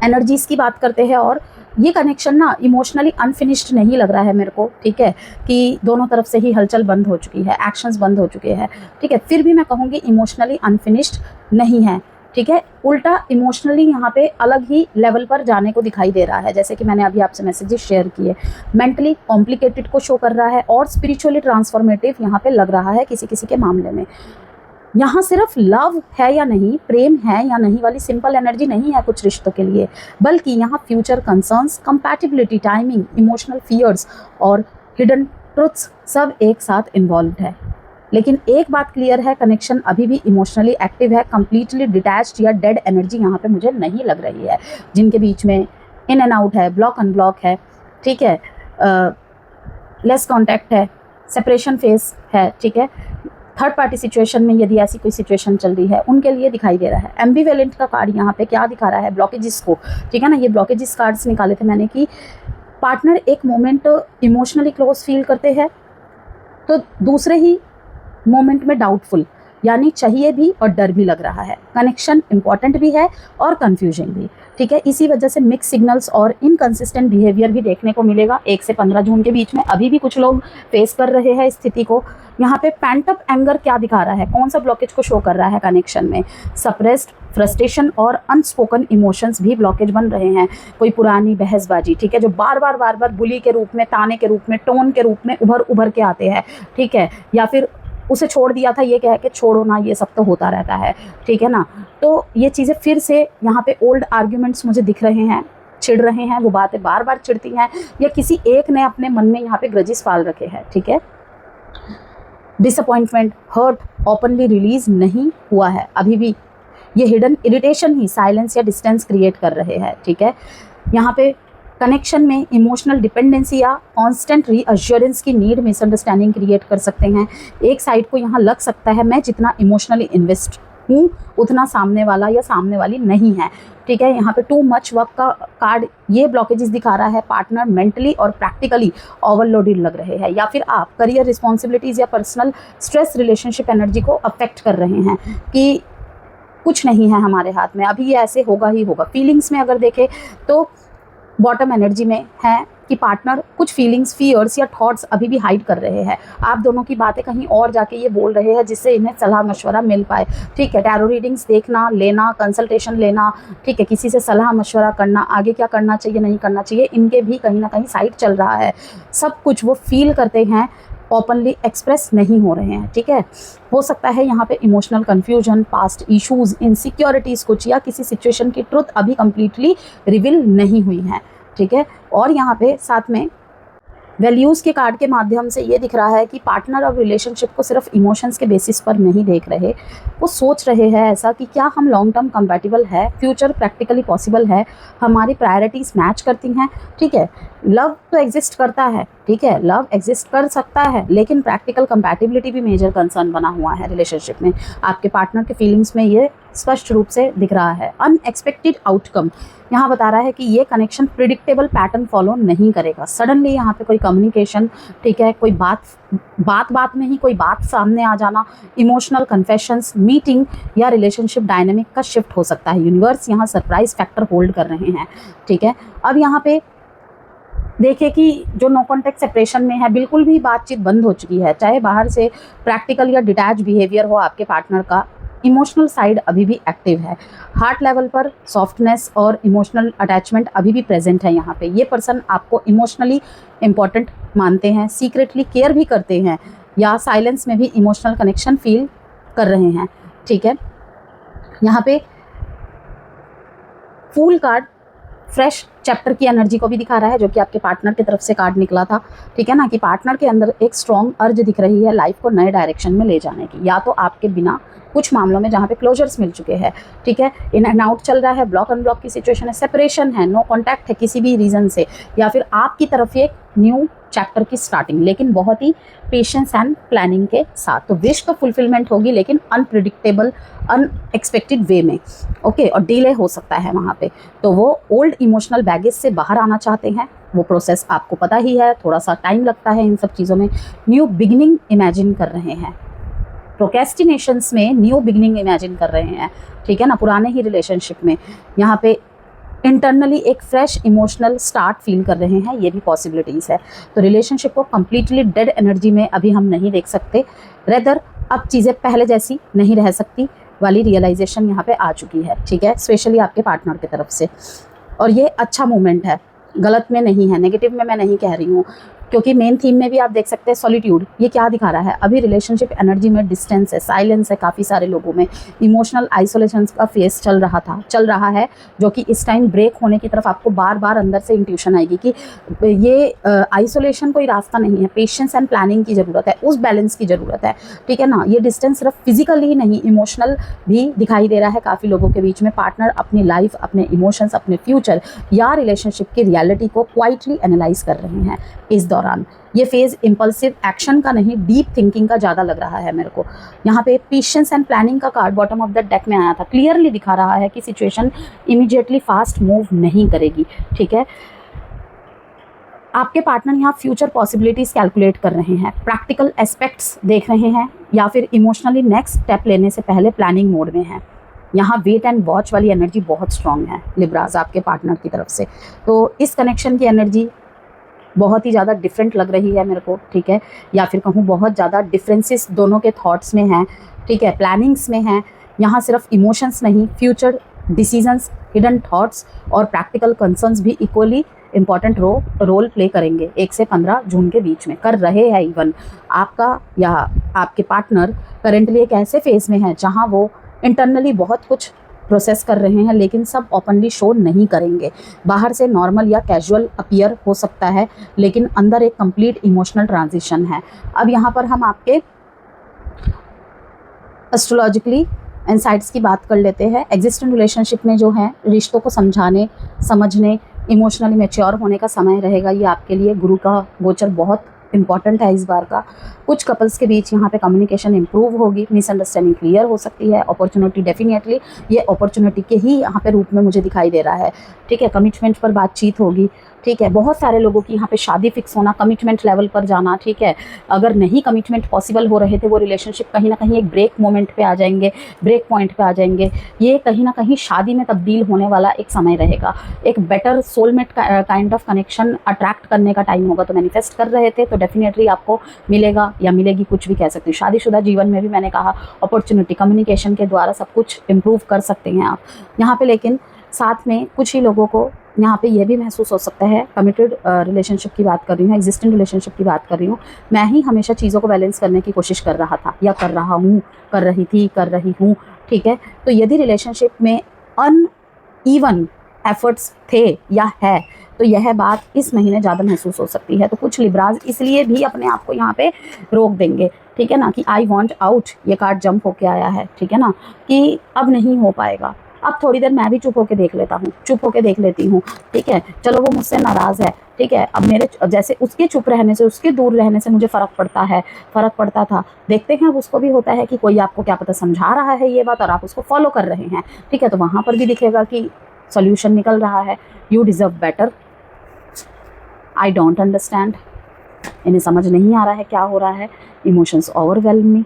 एनर्जीज की बात करते हैं, और ये कनेक्शन ना इमोशनली अनफिनिश्ड नहीं लग रहा है मेरे को, ठीक है, कि दोनों तरफ से ही हलचल बंद हो चुकी है, एक्शंस बंद हो चुके हैं, ठीक है। फिर भी मैं कहूँगी इमोशनली अनफिनिश्ड नहीं है, ठीक है। उल्टा इमोशनली यहाँ पे अलग ही लेवल पर जाने को दिखाई दे रहा है, जैसे कि मैंने अभी आपसे मैसेजेस शेयर किए। मेंटली कॉम्प्लिकेटेड को शो कर रहा है और स्पिरिचुअली ट्रांसफॉर्मेटिव यहाँ पे लग रहा है किसी किसी के मामले में। यहाँ सिर्फ लव है या नहीं, प्रेम है या नहीं वाली सिंपल एनर्जी नहीं है कुछ रिश्तों के लिए, बल्कि यहाँ future concerns, compatibility, timing, emotional fears और हिडन ट्रुथ्स सब एक साथ इन्वॉल्व है। लेकिन एक बात क्लियर है, कनेक्शन अभी भी इमोशनली एक्टिव है, कंप्लीटली डिटैच्ड या डेड एनर्जी यहाँ पे मुझे नहीं लग रही है। जिनके बीच में इन एंड आउट है, ब्लॉक अनब्लॉक है, ठीक है, लेस कॉन्टैक्ट है, सेपरेशन फेस है, ठीक है। थर्ड पार्टी सिचुएशन में यदि ऐसी कोई सिचुएशन चल रही है उनके लिए दिखाई दे रहा है। एम्बिवेलेंट का कार्ड यहाँ पे क्या दिखा रहा है, ब्लॉकेजेस को, ठीक है ना। ये ब्लॉकेजेस कार्ड्स निकाले थे मैंने कि पार्टनर एक मोमेंट इमोशनली क्लोज फील करते हैं तो दूसरे ही मोमेंट में डाउटफुल, यानी चाहिए भी और डर भी लग रहा है। कनेक्शन इंपॉर्टेंट भी है और कंफ्यूजिंग भी, ठीक है। इसी वजह से मिक्स सिग्नल्स और इनकंसिस्टेंट बिहेवियर भी देखने को मिलेगा 1 से 15 जून के बीच में। अभी भी कुछ लोग फेस कर रहे हैं इस स्थिति को। यहाँ पे पैंटअप एंगर क्या दिखा रहा है, कौन सा ब्लॉकेज को शो कर रहा है कनेक्शन में? सप्रेस्ड फ्रस्ट्रेशन और अनस्पोकन इमोशंस भी ब्लॉकेज बन रहे हैं। कोई पुरानी बहसबाजी, ठीक है, जो बार बार बुली के रूप में, ताने के रूप में, टोन के रूप में उभर के आते हैं, ठीक है। या फिर उसे छोड़ दिया था, ये कह के छोड़ो ना, ये सब तो होता रहता है, ठीक है ना। तो ये चीज़ें फिर से यहाँ पे ओल्ड आर्ग्यूमेंट्स मुझे दिख रहे हैं, चिढ़ रहे हैं, वो बातें बार बार चिढ़ती हैं, या किसी एक ने अपने मन में यहाँ पे ग्रजेस पाल रखे हैं, ठीक है। डिसअपॉइंटमेंट, हर्ट ओपनली रिलीज नहीं हुआ है अभी भी। ये हिडन इरिटेशन ही साइलेंस या डिस्टेंस क्रिएट कर रहे हैं, ठीक है। यहाँ पे कनेक्शन में इमोशनल डिपेंडेंसी या कांस्टेंट रीअश्योरेंस की नीड मिसअंडरस्टैंडिंग क्रिएट कर सकते हैं। एक साइड को यहाँ लग सकता है मैं जितना इमोशनली इन्वेस्ट हूँ उतना सामने वाला या सामने वाली नहीं है, ठीक है। यहाँ पे टू मच वर्क का कार्ड ये ब्लॉकेजेस दिखा रहा है। पार्टनर मेंटली और प्रैक्टिकली ओवरलोडेड लग रहे हैं, या फिर आप करियर रिस्पॉन्सिबिलिटीज़ या पर्सनल स्ट्रेस रिलेशनशिप एनर्जी को अफेक्ट कर रहे हैं कि कुछ नहीं है हमारे हाथ में, अभी ये ऐसे होगा ही होगा। फीलिंग्स में अगर देखें तो बॉटम एनर्जी में है कि पार्टनर कुछ फीलिंग्स, फियर्स या थॉट्स अभी भी हाइड कर रहे हैं। आप दोनों की बातें कहीं और जाके ये बोल रहे हैं जिससे इन्हें सलाह मशवरा मिल पाए, ठीक है। टैरो रीडिंग्स देखना, लेना, कंसल्टेशन लेना, ठीक है, किसी से सलाह मशवरा करना, आगे क्या करना चाहिए नहीं करना चाहिए, इनके भी कहीं ना कहीं साइड चल रहा है। सब कुछ वो फील करते हैं, ओपनली एक्सप्रेस नहीं हो रहे हैं, ठीक है। हो सकता है यहाँ पे emotional confusion, past issues, insecurities कुछ, या किसी सिचुएशन की ट्रुथ अभी कंप्लीटली रिवील नहीं हुई है, ठीक है। और यहाँ पे साथ में वैल्यूज़ के कार्ड के माध्यम से ये दिख रहा है कि पार्टनर और रिलेशनशिप को सिर्फ इमोशंस के बेसिस पर नहीं देख रहे, वो सोच रहे हैं ऐसा कि क्या हम लॉन्ग टर्म कंपैटिबल है, फ्यूचर प्रैक्टिकली पॉसिबल है, हमारी प्रायोरिटीज़ मैच करती हैं, ठीक है। लव तो एग्जिस्ट करता है, ठीक है, लव एग्जिस्ट कर सकता है, लेकिन प्रैक्टिकल कंपैटिबिलिटी भी मेजर कंसर्न बना हुआ है रिलेशनशिप में। आपके पार्टनर के फीलिंग्स में ये स्पष्ट रूप से दिख रहा है। अनएक्सपेक्टेड आउटकम यहाँ बता रहा है कि ये कनेक्शन प्रिडिक्टेबल पैटर्न फॉलो नहीं करेगा। सडनली यहाँ पे कोई कम्युनिकेशन, ठीक है, कोई बात में ही कोई बात सामने आ जाना, इमोशनल कन्फेशंस, मीटिंग या रिलेशनशिप डायनेमिक का शिफ्ट हो सकता है। यूनिवर्स यहाँ सरप्राइज फैक्टर होल्ड कर रहे हैं, ठीक है। अब यहाँ पे देखिए कि जो नो कॉन्टैक्ट सेपरेशन में है, बिल्कुल भी बातचीत बंद हो चुकी है, चाहे बाहर से प्रैक्टिकल या डिटैच बिहेवियर हो आपके पार्टनर का, इमोशनल साइड अभी भी एक्टिव है। हार्ट लेवल पर सॉफ्टनेस और इमोशनल अटैचमेंट अभी भी प्रेजेंट है। यहाँ पे ये पर्सन आपको इमोशनली इम्पॉर्टेंट मानते हैं, सीक्रेटली केयर भी करते हैं, या साइलेंस में भी इमोशनल कनेक्शन फील कर रहे हैं, ठीक है। यहाँ पे फूल कार्ड फ्रेश चैप्टर की एनर्जी को भी दिखा रहा है, जो कि आपके पार्टनर की तरफ से कार्ड निकला था, ठीक है ना, कि पार्टनर के अंदर एक स्ट्रॉन्ग अर्ज दिख रही है लाइफ को नए डायरेक्शन में ले जाने की, या तो आपके बिना कुछ मामलों में जहाँ पे क्लोजर्स मिल चुके हैं, ठीक है, इन एंड आउट चल रहा है, ब्लॉक अनब्लॉक की सिचुएशन है, सेपरेशन है, नो कॉन्टैक्ट है किसी भी रीज़न से, या फिर आपकी तरफ एक न्यू चैप्टर की स्टार्टिंग, लेकिन बहुत ही पेशेंस एंड प्लानिंग के साथ। तो विश तो फुलफिलमेंट होगी, लेकिन अनप्रिडिक्टेबल, अनएक्सपेक्टेड वे में, ओके, और डिले हो सकता है वहाँ पे। तो वो ओल्ड इमोशनल बैगेज से बाहर आना चाहते हैं, वो प्रोसेस आपको पता ही है, थोड़ा सा टाइम लगता है इन सब चीज़ों में। न्यू बिगिनिंग इमेजिन कर रहे हैं, प्रोक्रेस्टिनेशंस में न्यू बिगिनिंग इमेजिन कर रहे हैं, ठीक है ना, पुराने ही रिलेशनशिप में। यहाँ पे इंटरनली एक फ्रेश इमोशनल स्टार्ट फील कर रहे हैं, ये भी पॉसिबिलिटीज़ है। तो रिलेशनशिप को कम्प्लीटली डेड एनर्जी में अभी हम नहीं देख सकते, रेदर अब चीज़ें पहले जैसी नहीं रह सकती वाली रियलाइजेशन यहाँ पे आ चुकी है, ठीक है, स्पेशली आपके पार्टनर की तरफ से। और ये अच्छा मोमेंट है, गलत में नहीं है, नेगेटिव में मैं नहीं कह रही हूँ, क्योंकि मेन थीम में भी आप देख सकते हैं सॉलिट्यूड। ये क्या दिखा रहा है, अभी रिलेशनशिप एनर्जी में डिस्टेंस है, साइलेंस है, काफ़ी सारे लोगों में इमोशनल आइसोलेशन का फेस चल रहा है, जो कि इस टाइम ब्रेक होने की तरफ आपको बार बार अंदर से इंट्यूशन आएगी कि ये आइसोलेशन कोई रास्ता नहीं है, पेशेंस एंड प्लानिंग की ज़रूरत है, उस बैलेंस की ज़रूरत है, ठीक है ना। ये डिस्टेंस सिर्फ फिजिकल ही नहीं, इमोशनल भी दिखाई दे रहा है काफ़ी लोगों के बीच में। पार्टनर अपनी लाइफ, अपने इमोशंस, अपने फ्यूचर या रिलेशनशिप की रियलिटी को क्वाइटली एनालाइज कर रहे हैं इस दौरान। ये फेज इंपल्सिव एक्शन का नहीं, डीप थिंकिंग का ज़्यादा लग रहा है मेरे को। यहाँ पे पेशेंस एंड प्लानिंग का card bottom of the deck में आया था, क्लियरली दिखा रहा है कि सिचुएशन इमीडिएटली फास्ट मूव नहीं करेगी, ठीक है। आपके पार्टनर यहाँ फ्यूचर पॉसिबिलिटीज़ कैलकुलेट कर रहे हैं, प्रैक्टिकल एस्पेक्ट्स देख रहे हैं, या फिर इमोशनली नेक्स्ट स्टेप लेने से पहले प्लानिंग मोड में है। यहाँ वेट एंड वॉच वाली एनर्जी बहुत स्ट्रांग है लिब्राज आपके पार्टनर की तरफ से। तो इस कनेक्शन की एनर्जी बहुत ही ज़्यादा डिफरेंट लग रही है मेरे को, ठीक है, या फिर कहूँ बहुत ज़्यादा डिफरेंसेस दोनों के थॉट्स में हैं, ठीक है, प्लानिंग्स में हैं। यहाँ सिर्फ इमोशंस नहीं, फ्यूचर डिसीजंस, हिडन थॉट्स और प्रैक्टिकल कंसर्न्स भी इक्वली इंपॉर्टेंट रोल प्ले करेंगे 1 से 15 जून के बीच में, कर रहे हैं। इवन आपका या आपके पार्टनर करेंटली एक ऐसे फेज में है जहाँ वो इंटरनली बहुत कुछ प्रोसेस कर रहे हैं, लेकिन सब ओपनली शो नहीं करेंगे। बाहर से नॉर्मल या कैजुअल अपीयर हो सकता है, लेकिन अंदर एक कंप्लीट इमोशनल ट्रांजिशन है। अब यहाँ पर हम आपके एस्ट्रोलॉजिकली इनसाइट्स की बात कर लेते हैं। एग्जिस्टिंग रिलेशनशिप में जो है रिश्तों को समझाने, समझने, इमोशनली मैच्योर होने का समय रहेगा ये आपके लिए। गुरु का गोचर बहुत इंपॉर्टेंट है इस बार का। कुछ कपल्स के बीच यहाँ पे कम्युनिकेशन इंप्रूव होगी, मिसअंडरस्टैंडिंग क्लियर हो सकती है। अपॉर्चुनिटी डेफिनेटली ये अपॉर्चुनिटी के ही यहाँ पे रूप में मुझे दिखाई दे रहा है, ठीक है। कमिटमेंट पर बातचीत होगी, ठीक है। बहुत सारे लोगों की यहाँ पे शादी फिक्स होना, कमिटमेंट लेवल पर जाना, ठीक है। अगर नहीं कमिटमेंट पॉसिबल हो रहे थे, वो रिलेशनशिप कहीं ना कहीं एक ब्रेक मोमेंट पे आ जाएंगे, ब्रेक पॉइंट पे आ जाएंगे। ये कहीं ना कहीं शादी में तब्दील होने वाला एक समय रहेगा। एक better soulmate kind of connection attract करने का टाइम होगा। तो मैनिफेस्ट कर रहे थे तो डेफिनेटली आपको मिलेगा या मिलेगी, कुछ भी कह सकते हैं। शादीशुदा जीवन में भी मैंने कहा अपॉर्चुनिटी, कम्युनिकेशन के द्वारा सब कुछ इम्प्रूव कर सकते हैं आप यहाँ पे। लेकिन साथ में कुछ ही लोगों को यहाँ पे ये भी महसूस हो सकता है, कमिटेड रिलेशनशिप की बात कर रही हूँ, एग्जिस्टिंग रिलेशनशिप की बात कर रही हूँ, मैं ही हमेशा चीज़ों को बैलेंस करने की कोशिश कर रहा था या कर रहा हूँ, कर रही थी, कर रही हूँ, ठीक है। तो यदि रिलेशनशिप में अनइवन एफर्ट्स थे या है, तो यह बात इस महीने ज़्यादा महसूस हो सकती है। तो कुछ लिब्राज इसलिए भी अपने आप को यहाँ पे रोक देंगे, ठीक है ना, कि आई वॉन्ट आउट, ये कार्ड जंप होके आया है, ठीक है ना, कि अब नहीं हो पाएगा। अब थोड़ी देर मैं भी चुप होके देख लेता हूँ, चुप होके देख लेती हूँ, ठीक है। चलो वो मुझसे नाराज़ है, ठीक है। अब मेरे जैसे उसके चुप रहने से, उसके दूर रहने से मुझे फ़र्क पड़ता है, फ़र्क पड़ता था। देखते हैं अब उसको भी होता है कि कोई आपको क्या पता समझा रहा है ये बात और आप उसको फॉलो कर रहे हैं, ठीक है। तो वहाँ पर भी दिखेगा कि सॉल्यूशन निकल रहा है। You deserve better, I don't understand, इन्हें समझ नहीं आ रहा है क्या हो रहा है, emotions overwhelm me,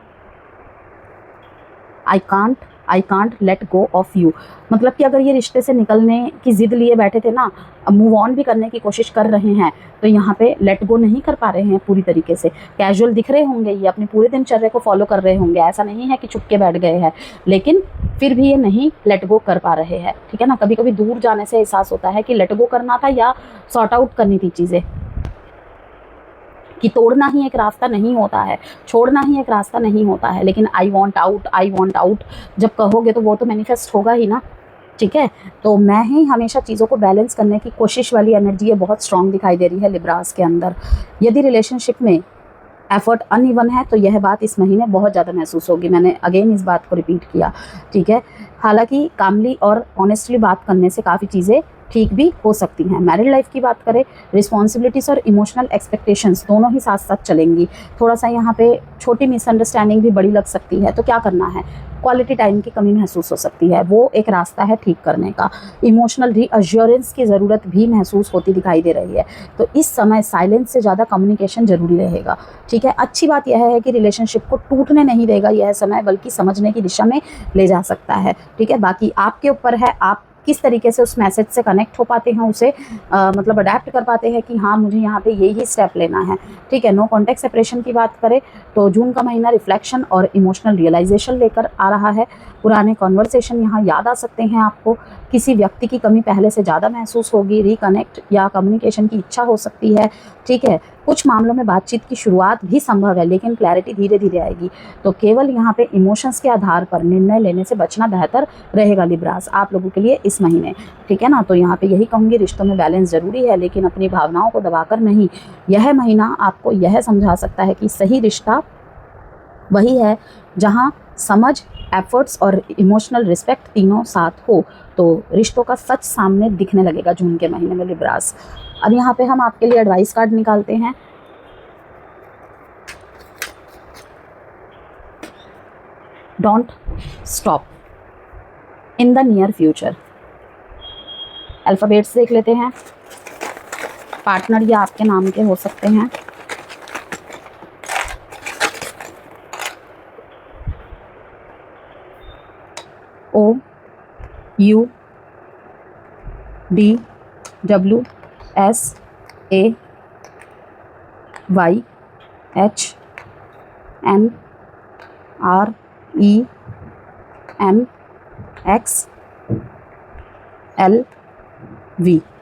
I can't let go of you. मतलब कि अगर ये रिश्ते से निकलने की जिद लिए बैठे थे ना, अब मूव ऑन भी करने की कोशिश कर रहे हैं, तो यहाँ पे लेट गो नहीं कर पा रहे हैं पूरी तरीके से। कैजुअल दिख रहे होंगे, ये अपनी पूरे दिनचर्या को फॉलो कर रहे होंगे, ऐसा नहीं है कि चुप के बैठ गए हैं, लेकिन फिर भी ये नहीं लेट गो कर पा रहे हैं, ठीक है ना। कभी कभी दूर जाने से एहसास होता है कि लेट गो करना था या सॉर्ट आउट करनी थी चीज़ें, कि तोड़ना ही एक रास्ता नहीं होता है, छोड़ना ही एक रास्ता नहीं होता है। लेकिन आई वॉन्ट आउट जब कहोगे तो वो तो मैनिफेस्ट होगा ही ना, ठीक है। तो मैं ही हमेशा चीज़ों को बैलेंस करने की कोशिश वाली एनर्जी ये बहुत स्ट्रांग दिखाई दे रही है लिब्रास के अंदर। यदि रिलेशनशिप में एफर्ट अनइवन है तो यह बात इस महीने बहुत ज़्यादा महसूस होगी। मैंने अगेन इस बात को रिपीट किया, ठीक है। हालांकि कामली और ऑनेस्टली बात करने से काफ़ी चीज़ें ठीक भी हो सकती हैं। मैरिड लाइफ की बात करें, रिस्पॉन्सिबिलिटीज़ और इमोशनल एक्सपेक्टेशंस दोनों ही साथ साथ चलेंगी। थोड़ा सा यहाँ पे छोटी मिसअंडरस्टैंडिंग भी बड़ी लग सकती है, तो क्या करना है, क्वालिटी टाइम की कमी महसूस हो सकती है, वो एक रास्ता है ठीक करने का। इमोशनल रीअश्योरेंस की ज़रूरत भी महसूस होती दिखाई दे रही है। तो इस समय साइलेंस से ज़्यादा कम्युनिकेशन ज़रूरी रहेगा, ठीक है। अच्छी बात यह है कि रिलेशनशिप को टूटने नहीं देगा यह समय, बल्कि समझने की दिशा में ले जा सकता है, ठीक है। बाकी आपके ऊपर है, आप किस तरीके से उस मैसेज से कनेक्ट हो पाते हैं, उसे मतलब अडेप्ट कर पाते हैं कि हाँ मुझे यहाँ पे यही स्टेप लेना है, ठीक है। नो कॉन्टेक्ट सेपरेशन की बात करें तो जून का महीना रिफ्लेक्शन और इमोशनल रियलाइजेशन लेकर आ रहा है। पुराने कॉन्वर्सेशन यहाँ याद आ सकते हैं आपको, किसी व्यक्ति की कमी पहले से ज़्यादा महसूस होगी, रिकनेक्ट या कम्युनिकेशन की इच्छा हो सकती है, ठीक है। कुछ मामलों में बातचीत की शुरुआत भी संभव है, लेकिन क्लैरिटी धीरे धीरे आएगी। तो केवल यहाँ पे इमोशंस के आधार पर निर्णय लेने से बचना बेहतर रहेगा लिब्रास आप लोगों के लिए इस महीने, ठीक है ना। तो यहाँ पे यही कहूँगी, रिश्तों में बैलेंस ज़रूरी है, लेकिन अपनी भावनाओं को दबाकर नहीं। यह महीना आपको यह समझा सकता है कि सही रिश्ता वही है जहाँ समझ, एफर्ट्स और इमोशनल रिस्पेक्ट तीनों साथ हो। तो रिश्तों का सच सामने दिखने लगेगा जून के महीने में लिब्रास। अब यहाँ पे हम आपके लिए एडवाइस कार्ड निकालते हैं। Don't stop in the near future. Alphabets देख लेते हैं। पार्टनर या आपके नाम के हो सकते हैं। OUDWSAYNREMXLV